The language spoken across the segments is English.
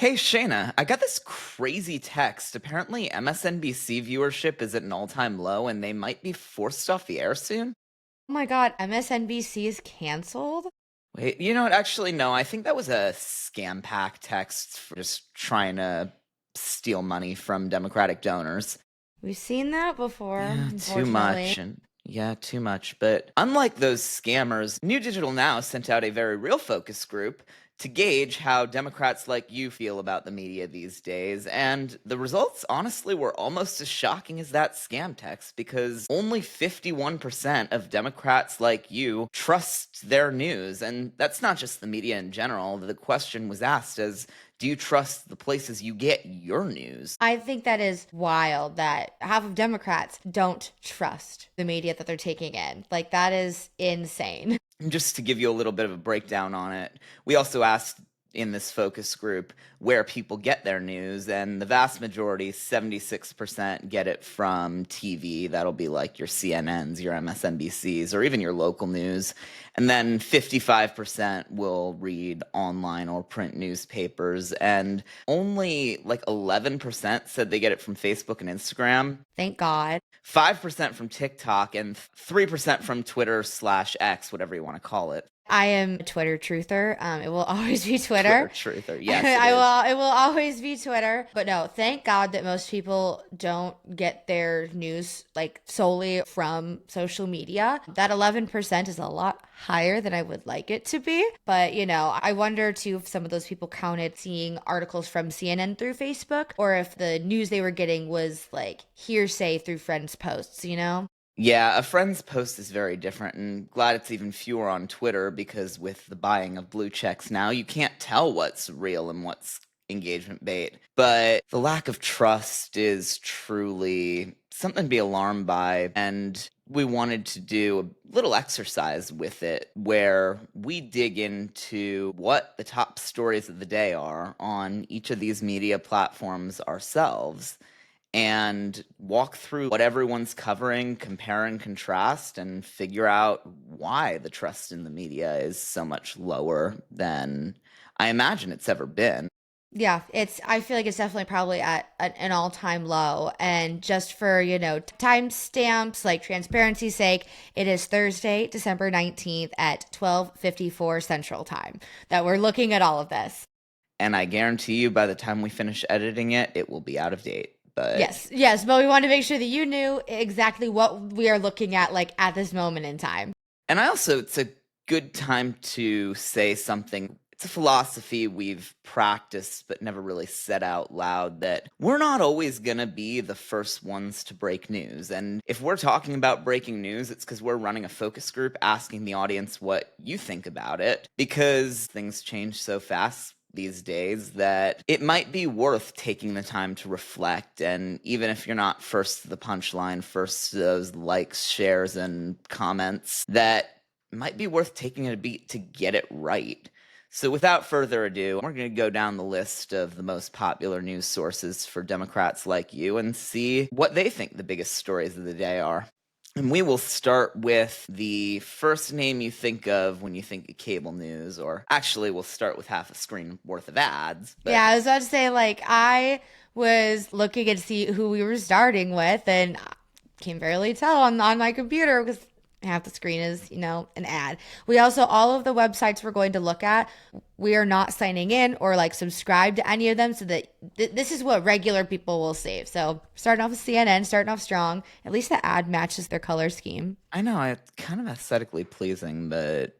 Hey Shayna, I got this crazy text. Apparently, MSNBC viewership is at an all-time low and they might be forced off the air soon. Oh my God, MSNBC is canceled? Wait, you know what? Actually, no, I think that was a scam pack text for just trying to steal money from Democratic donors. We've seen that before, Yeah, too unfortunately. much. And yeah, too much. But unlike those scammers, New Digital Now sent out a very real focus group to gauge how Democrats like you feel about the media these days. And the results, honestly, were almost as shocking as that scam text because only 51% of Democrats like you trust their news. And that's not just the media in general. The question was asked as, do you trust the places you get your news? I think that is wild that half of Democrats don't trust the media that they're taking in. Like, that is insane. Just to give you a little bit of a breakdown on it, we also asked in this focus group where people get their news, and the vast majority, 76%, get it from TV. That'll be like your CNNs, your MSNBCs, or even your local news. And then 55% will read online or print newspapers, and only like 11% said they get it from Facebook and Instagram. Thank God. 5% from TikTok and 3% from Twitter/X, whatever you want to call it. I am a Twitter truther. It will always be Twitter Twitter. truther. Yes, it I is. will it will always be Twitter. But no, thank God that most people don't get their news like solely from social media. That 11% is a lot higher than I would like it to be. But I wonder too if some of those people counted seeing articles from CNN through Facebook or if the news they were getting was like hearsay through friends' posts. Yeah, a friend's post is very different, and glad it's even fewer on Twitter because with the buying of blue checks now, you can't tell what's real and what's engagement bait. But the lack of trust is truly something to be alarmed by, and we wanted to do a little exercise with it where we dig into what the top stories of the day are on each of these media platforms ourselves and walk through what everyone's covering, compare and contrast, and figure out why the trust in the media is so much lower than I imagine it's ever been. Yeah, I feel like it's definitely probably at an all-time low. And just for, timestamps, like transparency's sake, it is Thursday, December 19th at 12:54 Central Time that we're looking at all of this. And I guarantee you by the time we finish editing it, it will be out of date. But Yes, yes, but we want to make sure that you knew exactly what we are looking at like at this moment in time. and I also it's a good time to say something. It's a philosophy we've practiced but never really said out loud that we're not always going to be the first ones to break news. And if we're talking about breaking news, it's because we're running a focus group asking the audience what you think about it because things change so fast these days that it might be worth taking the time to reflect. And even if you're not first to the punchline, first to those likes, shares, and comments, that might be worth taking a beat to get it right. So without further ado, we're going to go down the list of the most popular news sources for Democrats like you and see what they think the biggest stories of the day are. And we will start with the first name you think of when you think of cable news, or actually, we'll start with half a screen worth of ads. But Yeah, I was about to say, like, I was looking and see who we were starting with, and I can barely tell on my computer because half the screen is, an ad. We also, all of the websites we're going to look at, we are not signing in or like subscribed to any of them so that this is what regular people will see. So starting off with CNN, starting off strong. At least the ad matches their color scheme. I know it's kind of aesthetically pleasing, but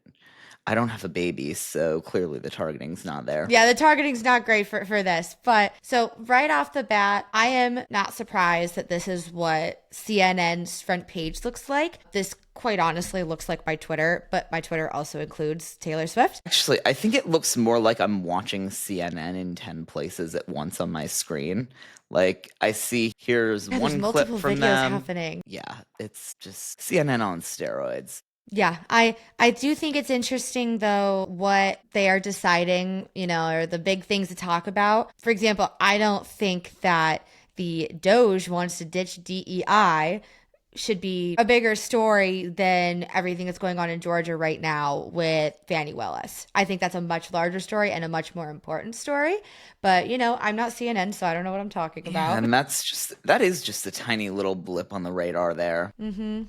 I don't have a baby, so clearly the targeting's not there. Yeah, the targeting's not great for this. But so right off the bat, I am not surprised that this is what CNN's front page looks like. This quite honestly looks like my Twitter, but my Twitter also includes Taylor Swift. Actually, I think it looks more like I'm watching CNN in 10 places at once on my screen. Like, I see here's Yeah, there's one clip multiple from videos them. happening. Yeah, it's just CNN on steroids. Yeah, I do think it's interesting though what they are deciding, or the big things to talk about. For example, I don't think that the Doge wants to ditch DEI should be a bigger story than everything that's going on in Georgia right now with Fani Willis. I think that's a much larger story and a much more important story. But, I'm not CNN, so I don't know what I'm talking Yeah, about. and that is just a tiny little blip on the radar there. Mm-hmm.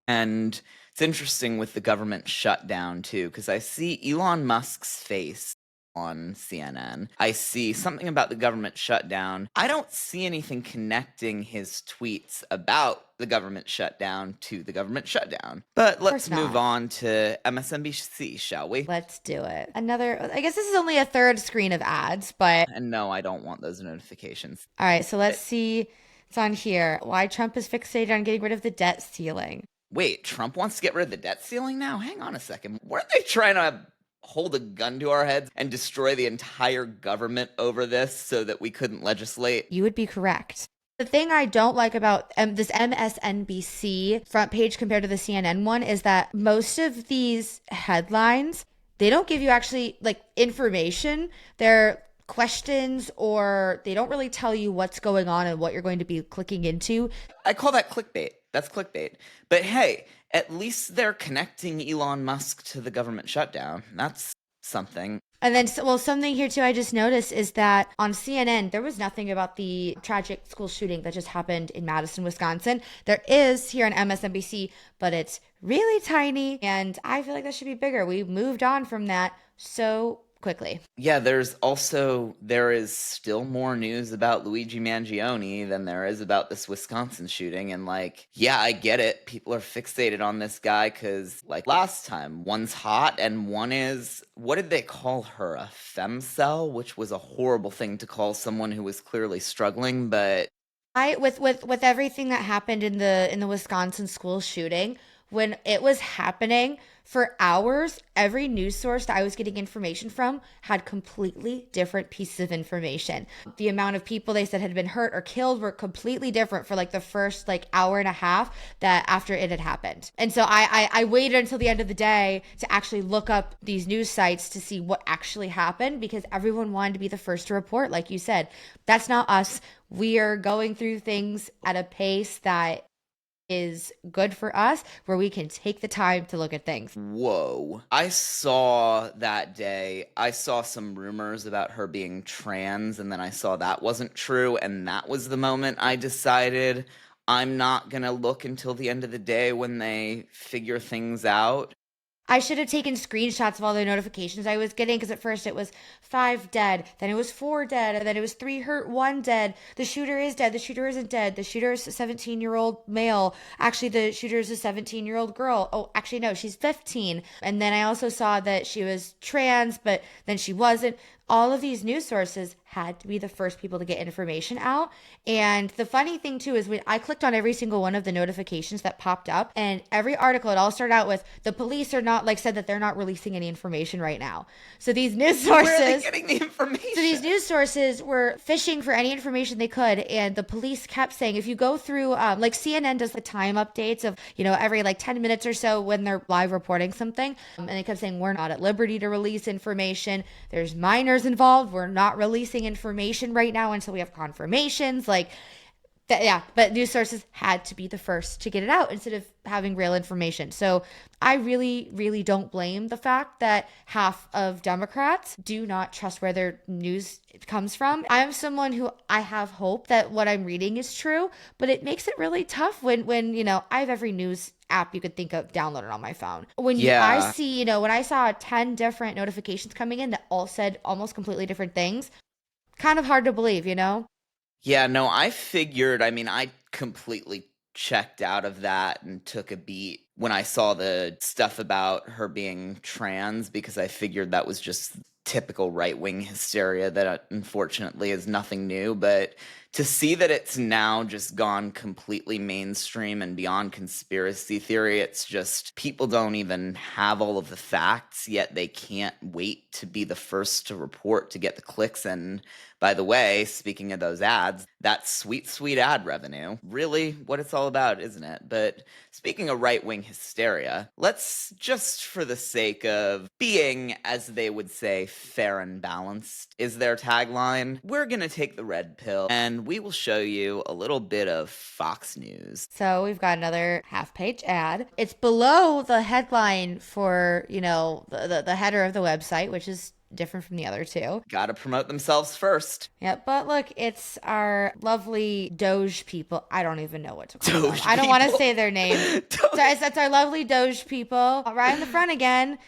And it's interesting with the government shutdown too, because I see Elon Musk's face on CNN. I see something about the government shutdown. I don't see anything connecting his tweets about the government shutdown to the government shutdown. But Of let's course move not. on to MSNBC, shall we? Let's do it. I guess this is only a third screen of ads, but And no, I don't want those notifications. all right, so let's see. It's on here. Why Trump is fixated on getting rid of the debt ceiling. Wait, Trump wants to get rid of the debt ceiling now? Hang on a second. Weren't they trying to hold a gun to our heads and destroy the entire government over this so that we couldn't legislate? You would be correct. The thing I don't like about this MSNBC front page compared to the CNN one is that most of these headlines, they don't give you actually like information. They're questions, or they don't really tell you what's going on and what you're going to be clicking into. I call that clickbait. That's clickbait. But hey, at least they're connecting Elon Musk to the government shutdown. That's something. And then, well, something here too I just noticed is that on CNN, there was nothing about the tragic school shooting that just happened in Madison, Wisconsin. There is here on MSNBC, but it's really tiny. And I feel like that should be bigger. We moved on from that so quickly. Yeah, there is still more news about Luigi Mangione than there is about this Wisconsin shooting. And like, yeah, I get it. People are fixated on this guy because like last time, one's hot and one is, what did they call her? A femcel, which was a horrible thing to call someone who was clearly struggling, but I with everything that happened in the Wisconsin school shooting, when it was happening for hours, every news source that I was getting information from had completely different pieces of information. The amount of people they said had been hurt or killed were completely different for like the first like hour and a half that after it had happened. And so I waited until the end of the day to actually look up these news sites to see what actually happened, because everyone wanted to be the first to report. Like you said, that's not us. We are going through things at a pace that is good for us, where we can take the time to look at things. whoa. I saw that day, I saw some rumors about her being trans, and then I saw that wasn't true, and that was the moment I decided I'm not gonna look until the end of the day when they figure things out. I should have taken screenshots of all the notifications I was getting, because at first it was 5 dead, then it was 4 dead, and then it was 3 hurt, 1 dead. The shooter is dead, the shooter isn't dead, the shooter is a 17-year-old male. Actually, the shooter is a 17-year-old girl. Oh, actually, no, she's 15. And then I also saw that she was trans, but then she wasn't. All of these news sources had to be the first people to get information out. And the funny thing too is when I clicked on every single one of the notifications that popped up, and every article, it all started out with the police are not, like, said that they're not releasing any information right now. So these news sources, Where are they getting the information? so these news sources were fishing for any information they could, and the police kept saying, if you go through, like CNN does the time updates of, every like 10 minutes or so when they're live reporting something, and they kept saying, we're not at liberty to release information. There's minors involved. We're not releasing information right now until we have confirmations. Like, that, yeah, but news sources had to be the first to get it out instead of having real information. So I really, really don't blame the fact that half of Democrats do not trust where their news comes from. I'm someone who I have hope that what I'm reading is true, but it makes it really tough when I have every news app you could think of downloaded on my phone. I Yeah. see, when I saw 10 different notifications coming in that all said almost completely different things, kind of hard to believe. Yeah, no, I completely checked out of that and took a beat when I saw the stuff about her being trans because I figured that was just typical right-wing hysteria that unfortunately is nothing new. But to see that it's now just gone completely mainstream and beyond conspiracy theory, it's just people don't even have all of the facts, yet they can't wait to be the first to report to get the clicks. And by the way, speaking of those ads, that sweet, sweet ad revenue, really what it's all about, isn't it? But speaking of right-wing hysteria, let's just for the sake of being, as they would say, fair and balanced, is their tagline, we're gonna take the red pill and and we will show you a little bit of Fox News. So we've got another half-page ad. It's below the headline for, the header of the website, which is different from the other two. Got to promote themselves first. Yeah, but look, it's our lovely Doge people. I don't even know what to call them. Doge I don't want to people. say their name. So that's our lovely Doge people. Right in the front again.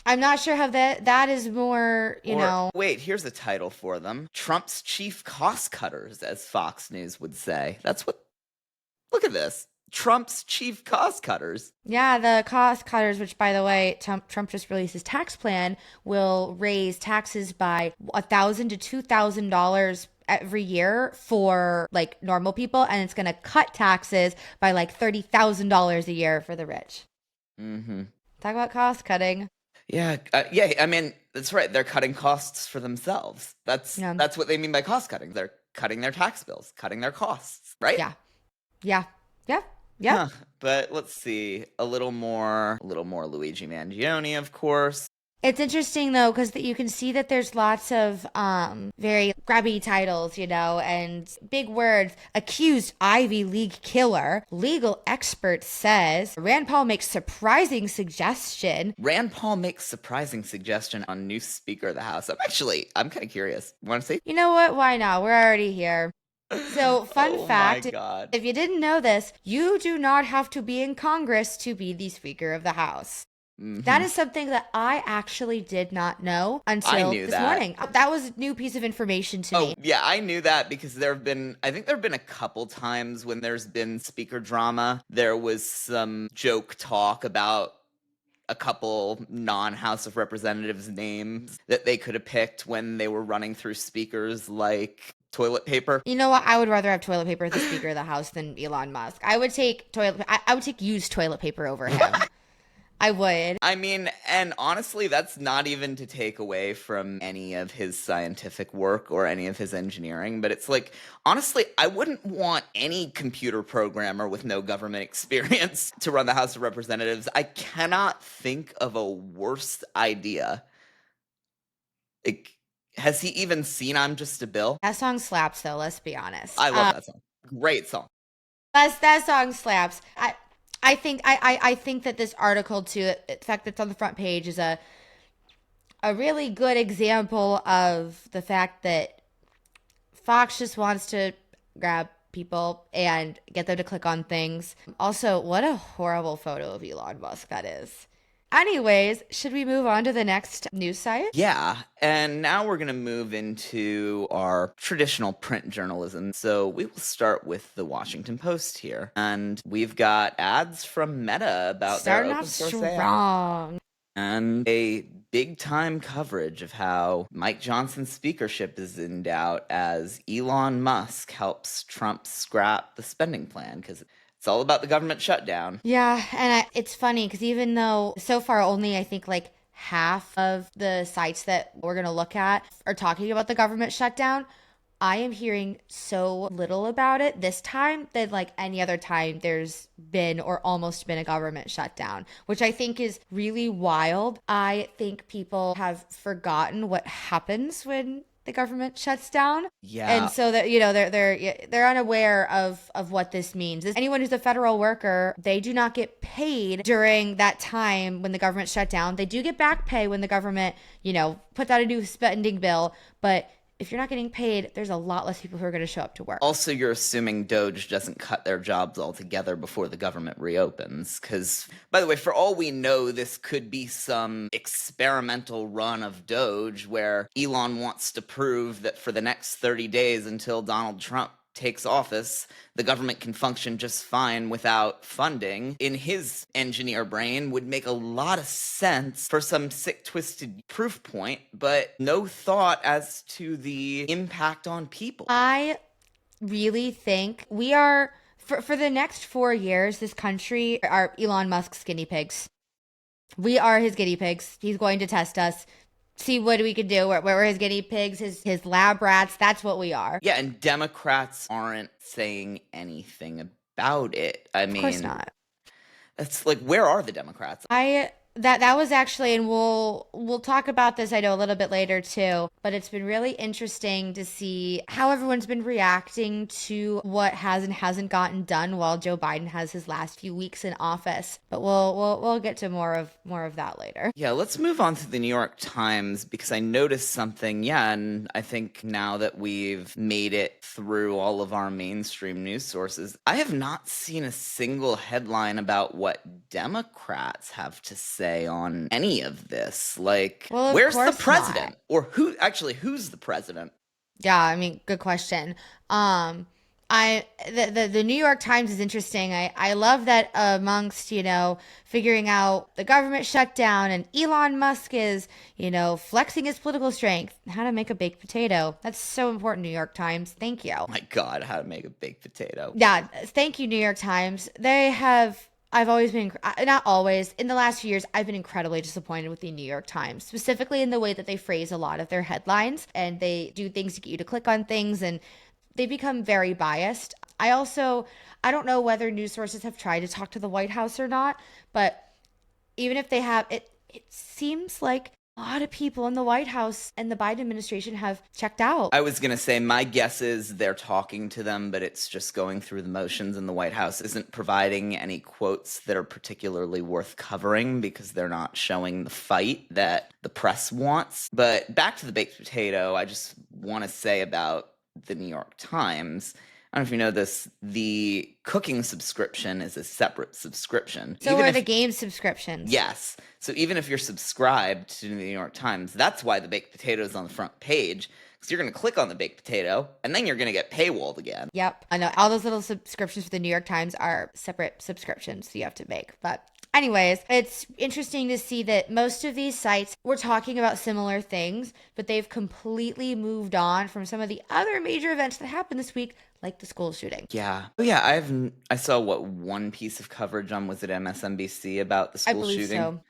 I'm not sure how that is more, Wait, here's a title for them. Trump's chief cost cutters, as Fox News would say. Look at this. Trump's chief cost cutters. Yeah, the cost cutters, which by the way, Trump just released his tax plan, will raise taxes by $1,000 to $2,000 every year for like normal people, and it's going to cut taxes by like $30,000 a year for the rich. Mm-hmm. Talk about cost cutting. Yeah, I mean, that's right. They're cutting costs for themselves. That's what they mean by cost cutting. They're cutting their tax bills, cutting their costs, right? Yeah. Huh. But let's see. A little more Luigi Mangione, of course. It's interesting though, because you can see that there's lots of very grabby titles, and big words. Accused Ivy League killer. Legal expert says. Rand Paul makes surprising suggestion. Rand Paul makes surprising suggestion on new Speaker of the House. I'm kind of curious. Want to see? You know what? Why not? We're already here. So, fun fact, my God. If you didn't know this, you do not have to be in Congress to be the Speaker of the House. Mm-hmm. That is something that I actually did not know until this morning. That was a new piece of information to me. Yeah, I knew that because I think there have been a couple times when there's been speaker drama. There was some joke talk about a couple non-House of Representatives names that they could have picked when they were running through speakers like toilet paper. You know what? I would rather have toilet paper as the Speaker of the House than Elon Musk. I would take I would take used toilet paper over him. I would. I mean, and honestly, that's not even to take away from any of his scientific work or any of his engineering, but it's like, honestly, I wouldn't want any computer programmer with no government experience to run the House of Representatives. I cannot think of a worse idea. Has he even seen I'm Just a Bill? That song slaps, though, let's be honest. I love that song. Great song. That song slaps. I think that this article too, the fact that it's on the front page, is a really good example of the fact that Fox just wants to grab people and get them to click on things. Also, what a horrible photo of Elon Musk that is. Anyways, should we move on to the next news site? Yeah, and now we're going to move into our traditional print journalism. So we will start with the Washington Post here. And we've got ads from Meta about Starting their off open source strong. AI. And a big-time coverage of how Mike Johnson's speakership is in doubt as Elon Musk helps Trump scrap the spending plan because it's all about the government shutdown. Yeah, and it's funny because even though so far only I think like half of the sites that we're going to look at are talking about the government shutdown, I am hearing so little about it this time than like any other time there's been or almost been a government shutdown, which I think is really wild. I think people have forgotten what happens when the government shuts down. Yeah. And so that, they're unaware of what this means. Anyone who's a federal worker, they do not get paid during that time when the government shut down. They do get back pay when the government, puts out a new spending bill, but if you're not getting paid, there's a lot less people who are going to show up to work. Also, you're assuming Doge doesn't cut their jobs altogether before the government reopens. Because, by the way, for all we know, this could be some experimental run of Doge where Elon wants to prove that for the next 30 days until Donald Trump takes office, the government can function just fine without funding. In his engineer brain would make a lot of sense for some sick, twisted proof point, but no thought as to the impact on people. I really think we are, for the next 4 years, this country are Elon Musk's guinea pigs. We are his guinea pigs. He's going to test us. See what we could do. We're his guinea pigs, his lab rats. That's what we are. Yeah, and Democrats aren't saying anything about it. I mean, of course not. It's like, where are the Democrats? I That was actually, and we'll talk about this, I know, a little bit later too, but it's been really interesting to see how everyone's been reacting to what has and hasn't gotten done while Joe Biden has his last few weeks in office. But we'll get to more of that later. Yeah, let's move on to the New York Times because I noticed something. Yeah, and I think now that we've made it through all of our mainstream news sources, I have not seen a single headline about what Democrats have to say on any of this. Like, Well, of where's the course not. president? Or who's the president? Yeah, I mean, good question. Um, the New York Times is interesting. I love that amongst, figuring out the government shutdown and Elon Musk is, flexing his political strength, how to make a baked potato. That's so important, New York Times. Thank you. Oh my God, how to make a baked potato. Yeah, thank you, New York Times. I've always been, not always, in the last few years, I've been incredibly disappointed with the New York Times, specifically in the way that they phrase a lot of their headlines and they do things to get you to click on things and they become very biased. I don't know whether news sources have tried to talk to the White House or not, but even if they have, it seems like a lot of people in the White House and the Biden administration have checked out. I was going to say, my guess is they're talking to them, but it's just going through the motions, and the White House isn't providing any quotes that are particularly worth covering because they're not showing the fight that the press wants. But back to the baked potato, I just want to say about the New York Times. I don't know if you know this, the cooking subscription is a separate subscription. So are the game subscriptions. Yes. So even if you're subscribed to the New York Times, that's why the baked potato is on the front page. Because you're going to click on the baked potato, and then you're going to get paywalled again. Yep. I know all those little subscriptions for the New York Times are separate subscriptions you have to make. But anyways, it's interesting to see that most of these sites were talking about similar things, but they've completely moved on from some of the other major events that happened this week, like the school shooting. Yeah. Oh, yeah. I saw one piece of coverage on, was it MSNBC, about the I school believe shooting? so.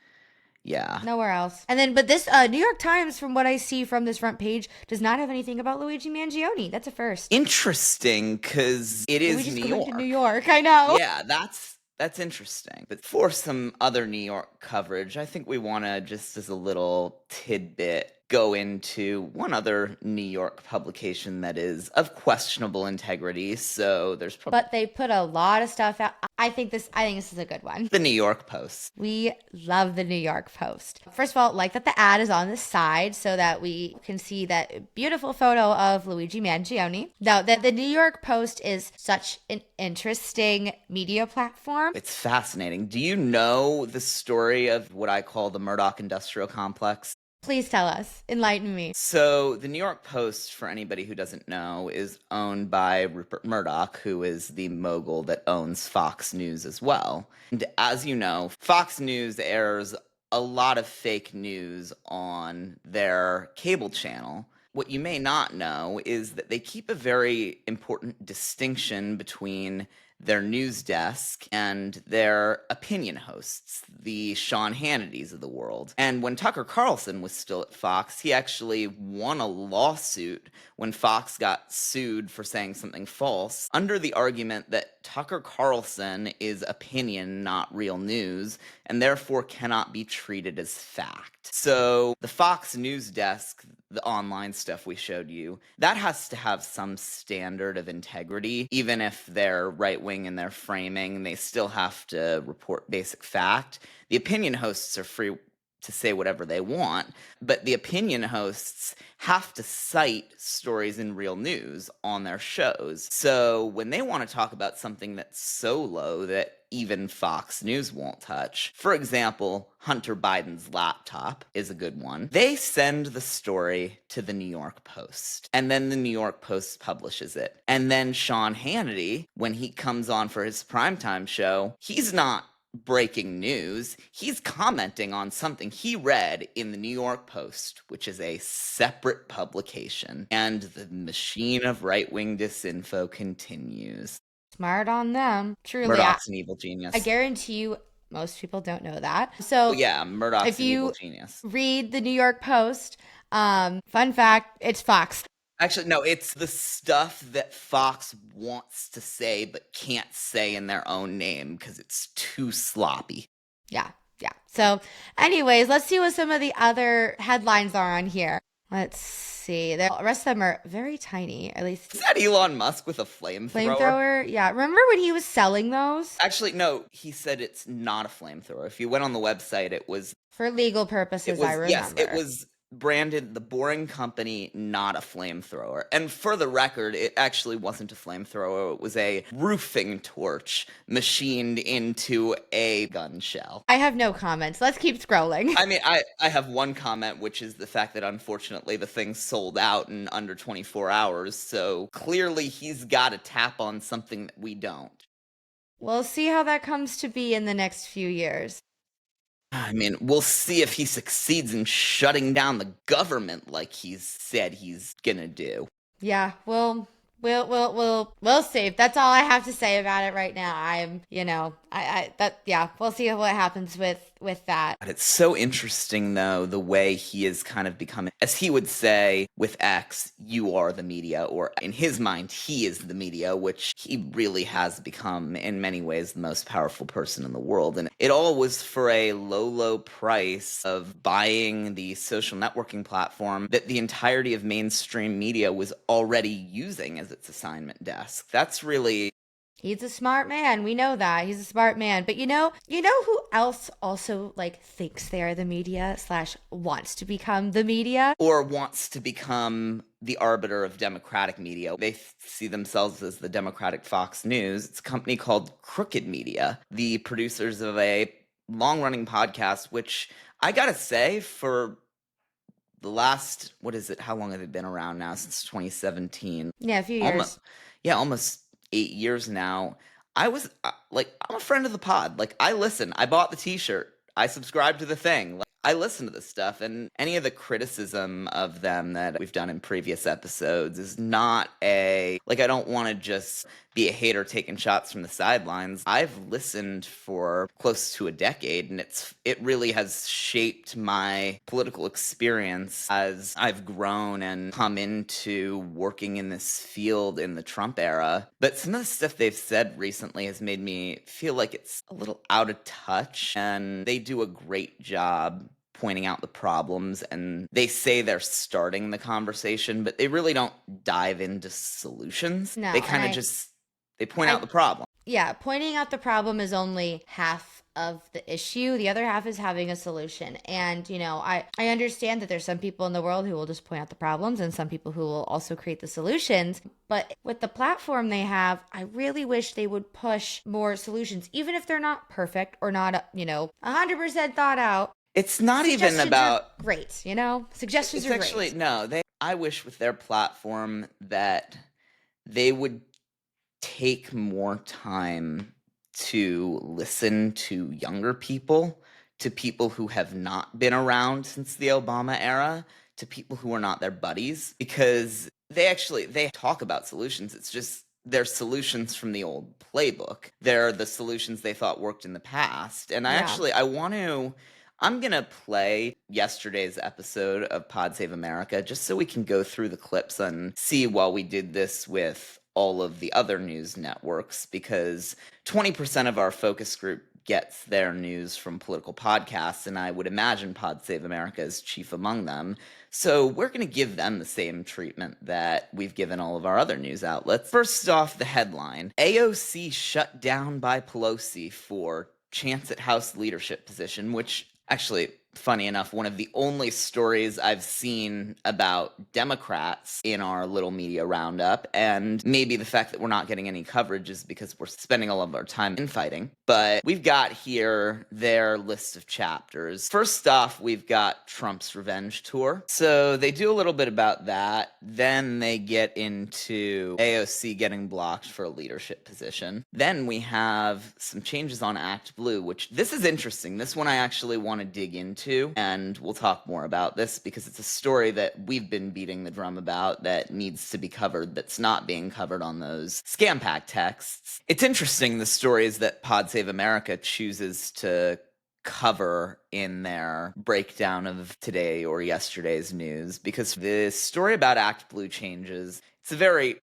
Yeah. Nowhere else. And then, but this New York Times, from what I see from this front page, does not have anything about Luigi Mangione. That's a first. Interesting, because it is Luigi's New going York. to New York. I know. Yeah, that's interesting. But for some other New York coverage, I think we want to, just as a little tidbit, go into one other New York publication that is of questionable integrity. So there's probably But they put a lot of stuff out. I think this is a good one. the New York Post. We love the New York Post. First of all, like that the ad is on the side so that we can see that beautiful photo of Luigi Mangione. Now, that the New York Post is such an interesting media platform. It's fascinating. Do you know the story of what I call the Murdoch Industrial Complex? Please tell us. Enlighten me. So, the New York Post, for anybody who doesn't know, is owned by Rupert Murdoch, who is the mogul that owns Fox News as well. And as you know, Fox News airs a lot of fake news on their cable channel. What you may not know is that they keep a very important distinction between their news desk and their opinion hosts, the Sean Hannitys of the world. And when Tucker Carlson was still at Fox, he actually won a lawsuit when Fox got sued for saying something false under the argument that Tucker Carlson is opinion, not real news, and therefore cannot be treated as fact. So the Fox News desk, the online stuff we showed you, that has to have some standard of integrity. Even if they're right-wing in their framing, they still have to report basic fact. The opinion hosts are free to say whatever they want, but the opinion hosts have to cite stories in real news on their shows. So when they want to talk about something that's so low that even Fox News won't touch, for example, Hunter Biden's laptop is a good one, they send the story to the New York Post, and then the New York Post publishes it. And then Sean Hannity, when he comes on for his primetime show, he's not breaking news. He's commenting on something he read in the New York Post, which is a separate publication. And the machine of right-wing disinfo continues. Smart on them. Truly. Murdoch's an evil genius. I guarantee you most people don't know that. So yeah, Murdoch's an evil genius. Read the New York Post, fun fact, it's Fox. Actually, no, it's the stuff that Fox wants to say but can't say in their own name because it's too sloppy. Yeah. Yeah. So, anyways, let's see what some of the other headlines are on here. Let's see. The rest of them are very tiny, at least. Is that Elon Musk with a flamethrower? Flamethrower. Yeah. Remember when he was selling those? Actually, no, he said it's not a flamethrower. If you went on the website, For legal purposes, I yes, it remember. was branded The Boring Company, not a flamethrower. And for the record, it actually wasn't a flamethrower. It was a roofing torch machined into a gun shell. I have no comments. Let's keep scrolling. I mean, I have one comment, which is the fact that unfortunately the thing sold out in under 24 hours. So clearly he's got a tap on something that we don't. We'll see how that comes to be in the next few years. I mean, we'll see if he succeeds in shutting down the government like he's said he's gonna do. Yeah, we'll see. That's all I have to say about it right now. Yeah, we'll see what happens with that. But it's so interesting, though, the way he has kind of become, as he would say with X, you are the media, or in his mind, he is the media, which he really has become, in many ways, the most powerful person in the world. And it all was for a low, low price of buying the social networking platform that the entirety of mainstream media was already using as its assignment desk. That's really. He's a smart man. We know that. He's a smart man. But you know who else also like thinks they are the media slash wants to become the media? Or wants to become the arbiter of democratic media. They see themselves as the democratic Fox News. It's a company called Crooked Media, the producers of a long-running podcast, which I gotta say, for the last, what is it? How long have they been around now? Since 2017. Yeah, a few Almost, years. yeah, almost 8 years now. I was like, I'm a friend of the pod. Like, I listen. I bought the T-shirt. I subscribe to the thing. Like, I listen to this stuff, and any of the criticism of them that we've done in previous episodes is not like, I don't want to just be a hater taking shots from the sidelines. I've listened for close to a decade, and it really has shaped my political experience as I've grown and come into working in this field in the Trump era. But some of the stuff they've said recently has made me feel like it's a little out of touch, and they do a great job pointing out the problems, and they say they're starting the conversation, but they really don't dive into solutions. No, They and kind of just they point out I the problem. yeah, pointing out the problem is only half of the issue. The other half is having a solution. And, I understand that there's some people in the world who will just point out the problems and some people who will also create the solutions. But with the platform they have, I really wish they would push more solutions, even if they're not perfect or not, 100% thought out. It's not even Suggestions are about great, Suggestions it's are actually great. no, they I wish with their platform that they would take more time to listen to younger people, to people who have not been around since the Obama era, to people who are not their buddies, because they talk about solutions. It's just they're solutions from the old playbook. They're the solutions they thought worked in the past. And Yeah. I'm going to play yesterday's episode of Pod Save America just so we can go through the clips and see while we did this with all of the other news networks, because 20% of our focus group gets their news from political podcasts, and I would imagine Pod Save America is chief among them. So we're going to give them the same treatment that we've given all of our other news outlets. First off, the headline: AOC shut down by Pelosi for chance at House leadership position, which actually, funny enough, one of the only stories I've seen about Democrats in our little media roundup, and maybe the fact that we're not getting any coverage is because we're spending all of our time infighting. But we've got here their list of chapters. First off, we've got Trump's revenge tour. So they do a little bit about that. Then they get into AOC getting blocked for a leadership position. Then we have some changes on Act Blue, which this is interesting. This one I actually want to dig into, and we'll talk more about this because it's a story that we've been beating the drum about that needs to be covered, that's not being covered on those scam pack texts. It's interesting, the stories that Pod Save America chooses to cover in their breakdown of today or yesterday's news, because the story about Act Blue changes, it's a very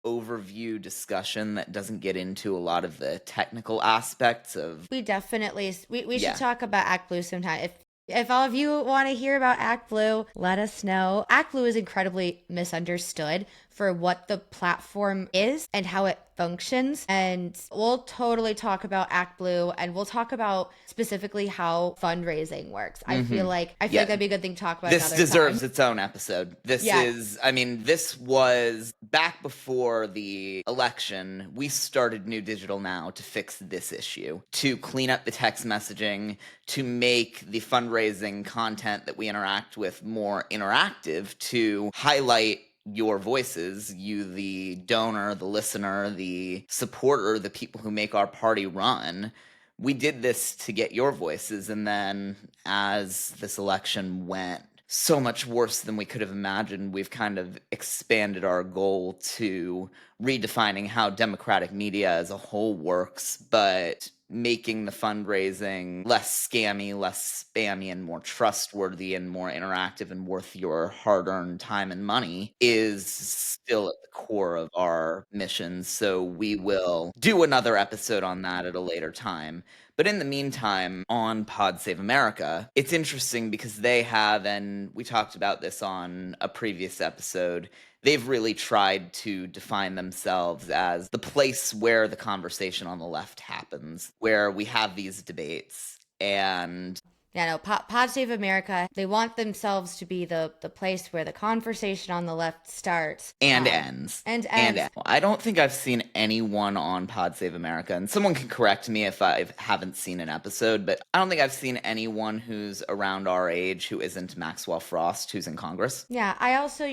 overview discussion that doesn't get into a lot of the technical aspects of. We definitely we should Yeah. talk about Act Blue sometime. If all of you want to hear about Act Blue, let us know. Act Blue is incredibly misunderstood for what the platform is and how it functions. And we'll totally talk about Act Blue, and we'll talk about specifically how fundraising works. I feel like Yeah. that'd be a good thing to talk about This another deserves time. its own episode. Yeah. This was back before the election. We started New Digital Now to fix this issue, to clean up the text messaging, to make the fundraising content that we interact with more interactive, to highlight your voices, you, the donor, the listener, the supporter, the people who make our party run. We did this to get your voices, and then as this election went so much worse than we could have imagined, we've kind of expanded our goal to redefining how democratic media as a whole works, but making the fundraising less scammy, less spammy, and more trustworthy and more interactive and worth your hard-earned time and money is still at the core of our mission. So we will do another episode on that at a later time. But in the meantime, on Pod Save America, it's interesting because they have, and we talked about this on a previous episode, they've really tried to define themselves as the place where the conversation on the left happens, where we have these debates. And Yeah, no, Pod Save America, they want themselves to be the place where the conversation on the left starts. and ends. And ends. I don't think I've seen anyone on Pod Save America, and someone can correct me if I haven't seen an episode, but I don't think I've seen anyone who's around our age who isn't Maxwell Frost, who's in Congress. Yeah, I also,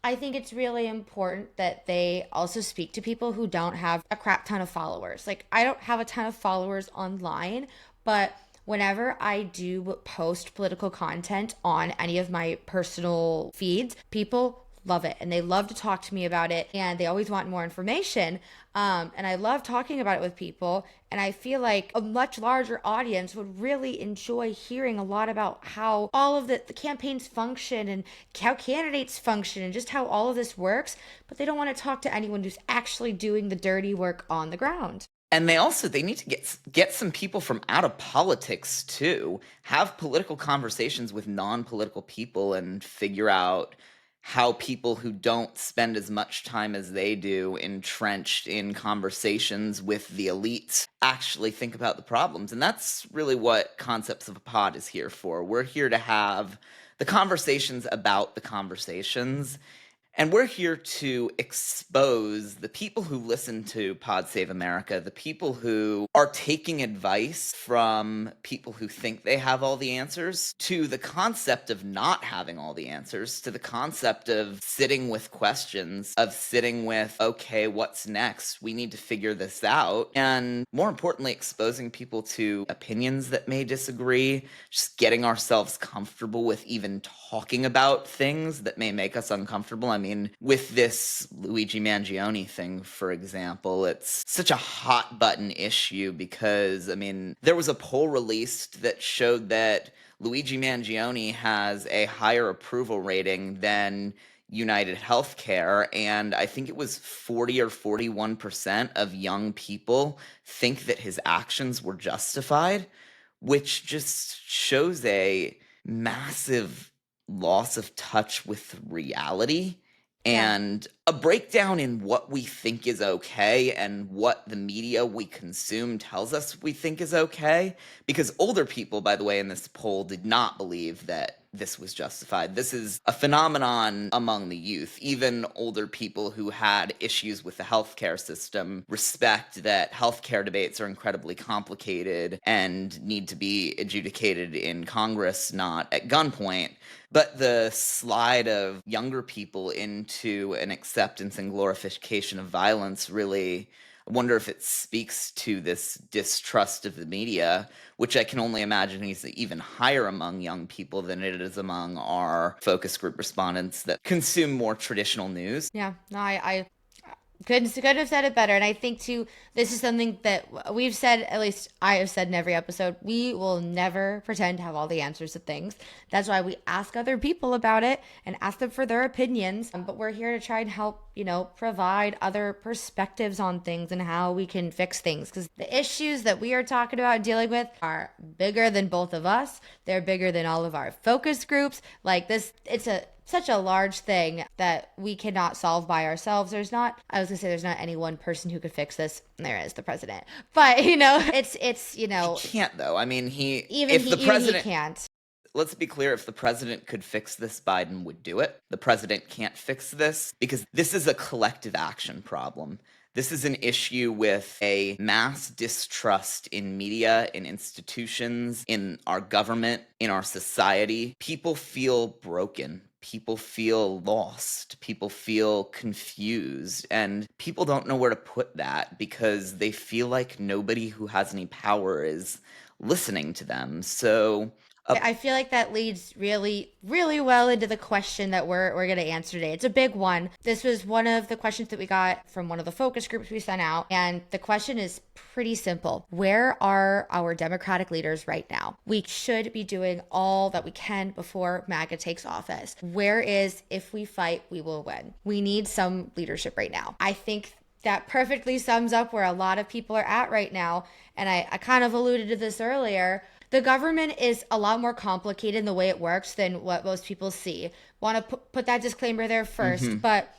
I think it's really important that they also speak to people who don't have a crap ton of followers. Like, I don't have a ton of followers online, but whenever I do post political content on any of my personal feeds, people love it and they love to talk to me about it and they always want more information. And I love talking about it with people. And I feel like a much larger audience would really enjoy hearing a lot about how all of the campaigns function and how candidates function and just how all of this works. But they don't want to talk to anyone who's actually doing the dirty work on the ground. And they need to get some people from out of politics too. Have political conversations with non-political people and figure out how people who don't spend as much time as they do entrenched in conversations with the elites actually think about the problems. And that's really what Concepts of a Pod is here for. We're here to have the conversations about the conversations. And we're here to expose the people who listen to Pod Save America, the people who are taking advice from people who think they have all the answers, to the concept of not having all the answers, to the concept of sitting with questions, of sitting with, okay, what's next? We need to figure this out. And more importantly, exposing people to opinions that may disagree, just getting ourselves comfortable with even talking about things that may make us uncomfortable. I mean, with this Luigi Mangione thing, for example, it's such a hot button issue because, I mean, there was a poll released that showed that Luigi Mangione has a higher approval rating than United Healthcare, and I think it was 40 or 41% of young people think that his actions were justified, which just shows a massive loss of touch with reality Yeah. and a breakdown in what we think is okay and what the media we consume tells us we think is okay. Because older people, by the way, in this poll did not believe that this was justified. This is a phenomenon among the youth. Even older people who had issues with the healthcare system respect that healthcare debates are incredibly complicated and need to be adjudicated in Congress, not at gunpoint. But the slide of younger people into an acceptance and glorification of violence really, I wonder if it speaks to this distrust of the media, which I can only imagine is even higher among young people than it is among our focus group respondents that consume more traditional news. Yeah, no, I Couldn't have said it better. And I think too, this is something that we've said, at least I have said in every episode, we will never pretend to have all the answers to things. That's why we ask other people about it and ask them for their opinions. But we're here to try and help, provide other perspectives on things and how we can fix things. Because the issues that we are talking about and dealing with are bigger than both of us. They're bigger than all of our focus groups. Like this, it's such a large thing that we cannot solve by ourselves. There's not any one person who could fix this. There is the president. But, He can't though. I mean, even he can't. Let's be clear, if the president could fix this, Biden would do it. The president can't fix this because this is a collective action problem. This is an issue with a mass distrust in media, in institutions, in our government, in our society. People feel broken. People feel lost. People feel confused. And people don't know where to put that because they feel like nobody who has any power is listening to them. So I feel like that leads really, really well into the question that we're going to answer today. It's a big one. This was one of the questions that we got from one of the focus groups we sent out. And the question is pretty simple. Where are our Democratic leaders right now? We should be doing all that we can before MAGA takes office. Where is, if we fight, we will win? We need some leadership right now. I think that perfectly sums up where a lot of people are at right now. And I kind of alluded to this earlier. The government is a lot more complicated in the way it works than what most people see. Want to put that disclaimer there first, but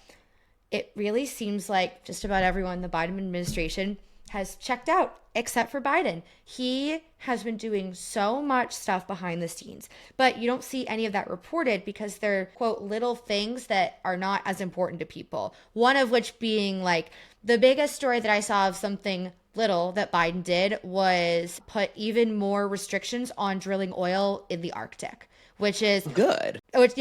it really seems like just about everyone in the Biden administration has checked out, except for Biden. He has been doing so much stuff behind the scenes, but you don't see any of that reported because they're, quote, little things that are not as important to people. One of which being like the biggest story that I saw of something little that Biden did was put even more restrictions on drilling oil in the Arctic, which is good. Like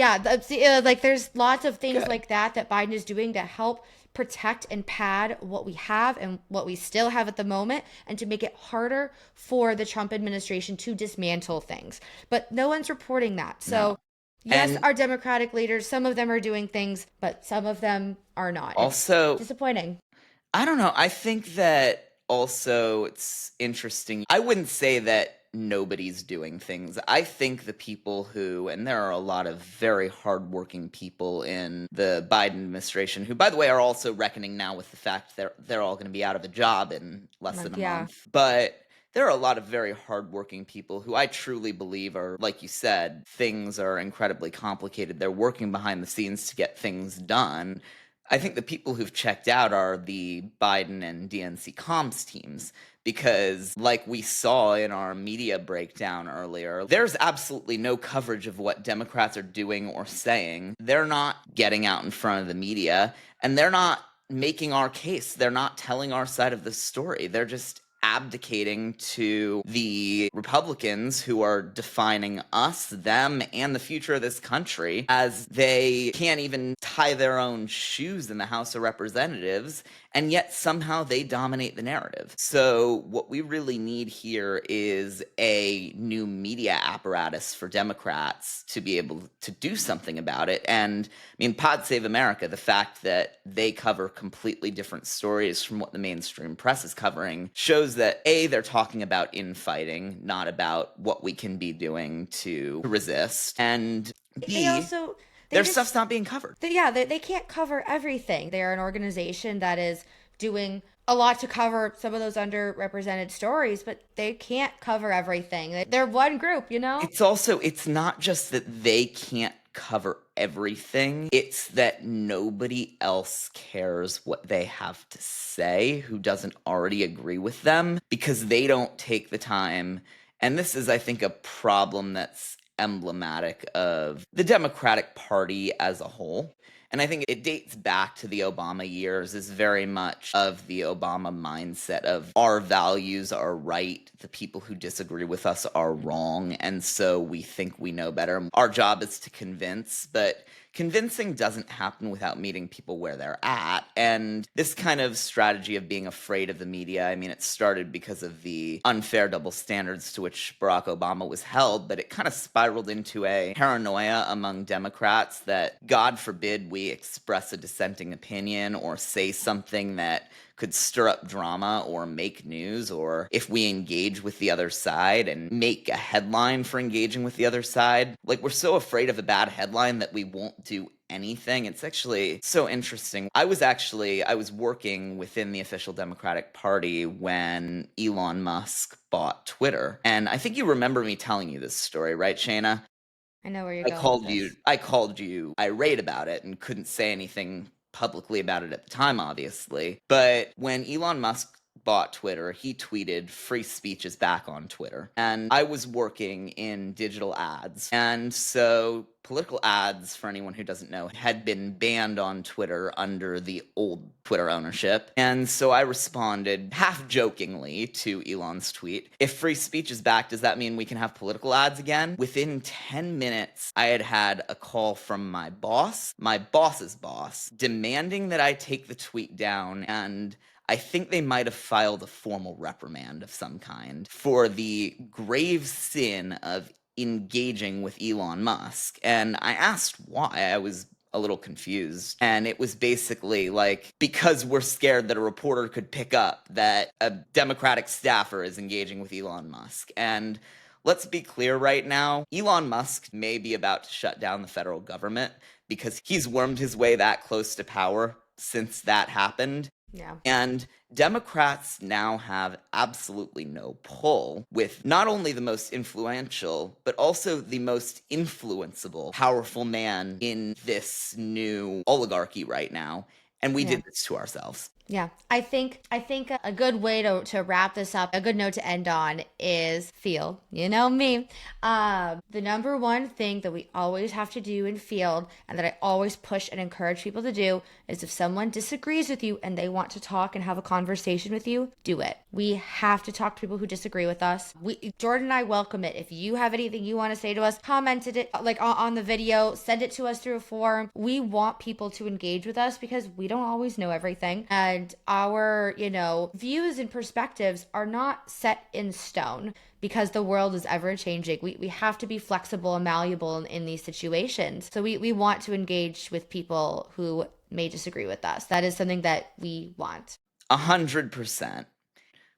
there's lots of things Good. like that Biden is doing to help protect and pad what we have and what we still have at the moment and to make it harder for the Trump administration to dismantle things. But no one's reporting that. So yes, our Democratic leaders, some of them are doing things, but some of them are not. Also, it's disappointing. I don't know. I think that also it's interesting. I wouldn't say that nobody's doing things. I think the people who, and there are a lot of very hardworking people in the Biden administration who, by the way, are also reckoning now with the fact that they're all going to be out of a job in less than a month. But there are a lot of very hardworking people who I truly believe are, like you said, things are incredibly complicated. They're working behind the scenes to get things done. I think the people who've checked out are the Biden and DNC comms teams because, like we saw in our media breakdown earlier, there's absolutely no coverage of what Democrats are doing or saying. They're not getting out in front of the media, and they're not making our case. They're not telling our side of the story. They're just abdicating to the Republicans who are defining us, them, and the future of this country as they can't even tie their own shoes in the House of Representatives, and yet somehow they dominate the narrative. So what we really need here is a new media apparatus for Democrats to be able to do something about it. And I mean, Pod Save America, the fact that they cover completely different stories from what the mainstream press is covering shows that A, they're talking about infighting, not about what we can be doing to resist, and B, their stuff's not being covered. They can't cover everything. They're an organization that is doing a lot to cover some of those underrepresented stories, but they can't cover everything. They're one group, It's not just that they can't cover everything. It's that nobody else cares what they have to say who doesn't already agree with them because they don't take the time. And this is, I think, a problem that's emblematic of the Democratic Party as a whole. And I think it dates back to the Obama years, is very much of the Obama mindset of our values are right, the people who disagree with us are wrong, and so we think we know better. Our job is to convince, but convincing doesn't happen without meeting people where they're at. And this kind of strategy of being afraid of the media, I mean, it started because of the unfair double standards to which Barack Obama was held, but it kind of spiraled into a paranoia among Democrats that, God forbid, we express a dissenting opinion or say something that could stir up drama or make news, or if we engage with the other side and make a headline for engaging with the other side, like, we're so afraid of a bad headline that we won't do anything. It's actually so interesting. I was working within the official Democratic Party when Elon Musk bought Twitter. And I think you remember me telling you this story, right, Shayna? I know where you're I going with called you this. I called you irate about it and couldn't say anything publicly about it at the time, obviously. But when Elon Musk bought Twitter, he tweeted free speech is back on Twitter. And I was working in digital ads. And so political ads, for anyone who doesn't know, had been banned on Twitter under the old Twitter ownership. And so I responded half jokingly to Elon's tweet, if free speech is back, does that mean we can have political ads again? Within 10 minutes, I had had a call from my boss's boss, demanding that I take the tweet down, and I think they might have filed a formal reprimand of some kind for the grave sin of engaging with Elon Musk. And I asked why. I was a little confused. And it was basically like, because we're scared that a reporter could pick up that a Democratic staffer is engaging with Elon Musk. And let's be clear right now, Elon Musk may be about to shut down the federal government because he's wormed his way that close to power since that happened. Yeah. And Democrats now have absolutely no pull with not only the most influential, but also the most influenceable, powerful man in this new oligarchy right now. And we Yeah. did this to ourselves. Yeah, I think a good way to wrap this up, a good note to end on is field. You know me. The number one thing that we always have to do in field, and that I always push and encourage people to do, is if someone disagrees with you and they want to talk and have a conversation with you, do it. We have to talk to people who disagree with us. Jordan and I welcome it. If you have anything you want to say to us, comment it like on the video, send it to us through a forum. We want people to engage with us because we don't always know everything. And our, views and perspectives are not set in stone because the world is ever changing. We have to be flexible and malleable in these situations. So we want to engage with people who may disagree with us. That is something that we want. 100%.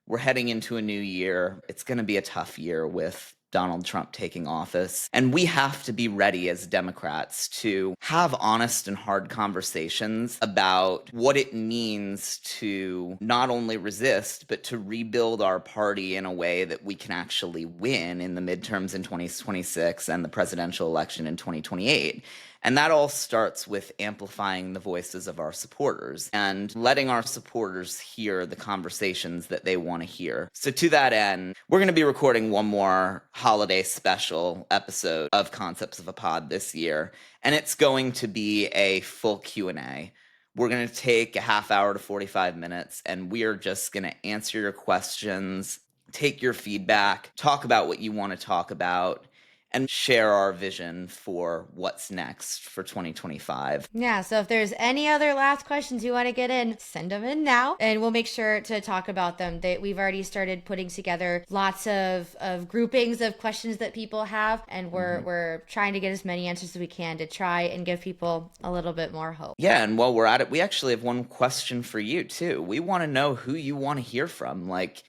We're heading into a new year. It's going to be a tough year with Donald Trump taking office. And we have to be ready as Democrats to have honest and hard conversations about what it means to not only resist, but to rebuild our party in a way that we can actually win in the midterms in 2026 and the presidential election in 2028. And that all starts with amplifying the voices of our supporters and letting our supporters hear the conversations that they want to hear. So to that end, we're going to be recording one more holiday special episode of Concepts of a Pod this year, and it's going to be a full Q&A. We're going to take a half hour to 45 minutes, and we are just going to answer your questions, take your feedback, talk about what you want to talk about, and share our vision for what's next for 2025. Yeah, so if there's any other last questions you want to get in, send them in now, and we'll make sure to talk about them. We've already started putting together lots of groupings of questions that people have, and we're trying to get as many answers as we can to try and give people a little bit more hope. Yeah, and while we're at it, we actually have one question for you, too. We want to know who you want to hear from. Like,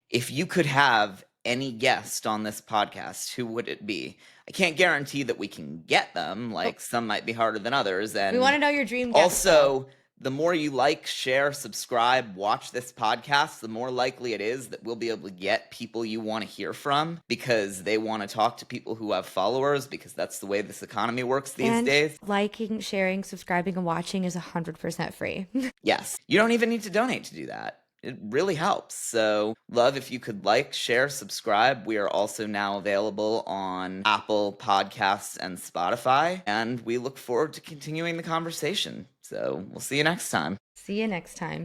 if you could have any guest on this podcast, who would it be? I can't guarantee that we can get them. Like, some might be harder than others. And we want to know your dream guest. Also, the more you like, share, subscribe, watch this podcast, the more likely it is that we'll be able to get people you want to hear from because they want to talk to people who have followers, because that's the way this economy works these days. Liking, sharing, subscribing, and watching is 100% free. Yes. You don't even need to donate to do that. It really helps. So, love if you could like, share, subscribe. We are also now available on Apple Podcasts and Spotify, and we look forward to continuing the conversation. So, we'll see you next time. See you next time.